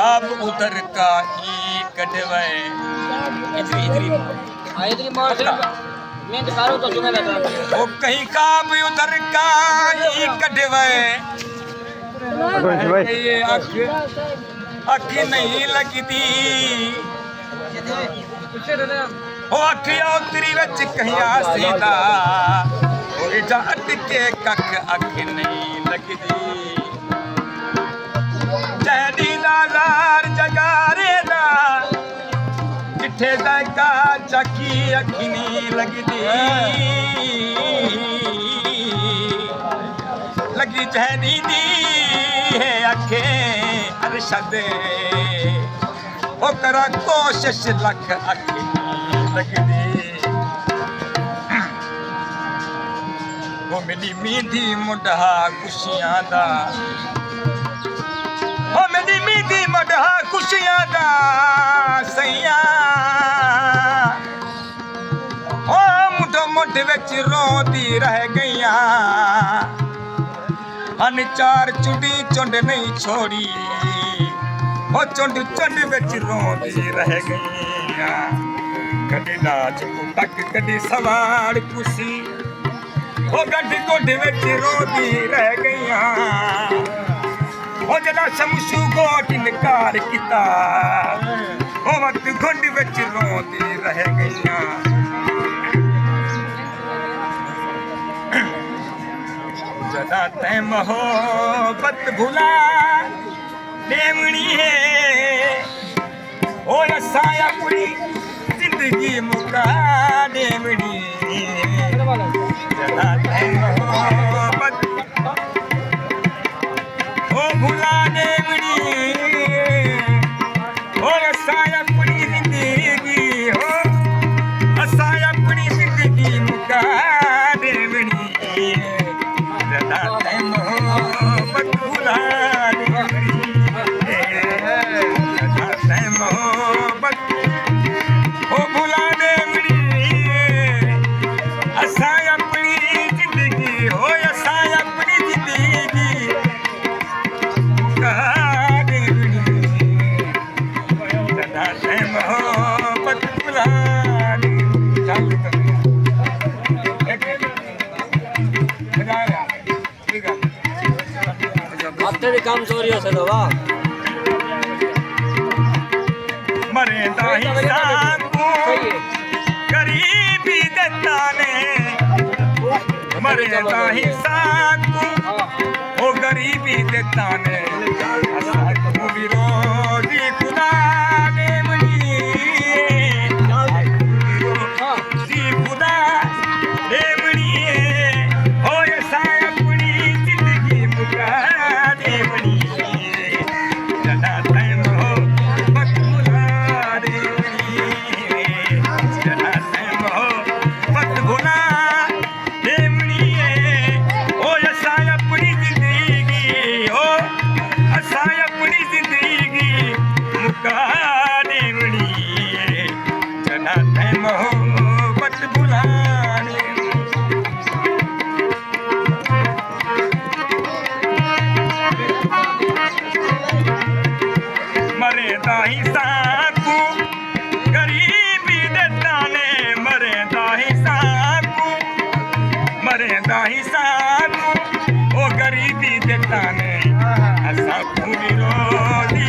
खाब उधर का ई कटवे इधरी मार मैं दिखा रहा हूं तो तुम्हें बता ओ कहीं खाब उधर का ई कटवे ये अख नहीं लगदी ओ अखिया तेरी विच कहीं सीधा ओ जा अटके कख अख नहीं लगदी जहदी लालार जगारे दा जिठे दा चकी अखी नहीं लगदी लगी जहदी दी है अखे अरशद ओ करा कोशिश लख अखी नहीं लगदी ओ मेरी मीठी मुंडहा खुशियां दा ओ मेरी मीठी मुंडहा खुशियां दा सैया ओ मुठो मुठ विच रोंदी रह गईयां अन चार चुड़ी चुंड नहीं छोड़ी ओ चुंड चुंड विच रोंदी रह गईयां कदी नाच कुटक कदी सवार खुशी ओ गड्ढ गोड विच रोंदी रह गईयां ओ जदा शमशू गोट इनकार किता ओ वक्त घुंड विच रोंदी रह गईयां जदा तै मोहब्बत भुला देवनी है ओ असा अपनी जिंदगी मुका देवनी जदा तै मोहब्बत ओ भुला देवनी ओ असा अपनी जिंदगी हो असा अपनी जिंदगी मुका देवनी जदा तै मोहब्बत भुला देवनी जदा तै मोहब्बत ओ भुला देवनी असा अपनी जिंदगी हो असा अपनी जिंदगी मुका देवनी जदा तै मोहब्बत भुला देवनी हफ्ते भी काम चोरी हो सकता वाह मरे दाही साकू गरीबी देता ने मरे दाही साकू ओ गरीबी देता ने साकू विरोधी खुदा देवनी जी खुदा देवनी हो ऐसा अपनी जिंदगी मुका देवनी जदा तै मोहब्बत भुला देवनी जदा तै मोहब्बत भुला देवनी ओ ऐसा अपनी जिंदगी हो ऐसा अपनी जिंदगी मुका देवनी जदा तै मोहब्बत भुला देवनी मरे दाही साकू गरीबी देता ने मरे दाही साकू ओ गरीबी देता ने असा विरोधी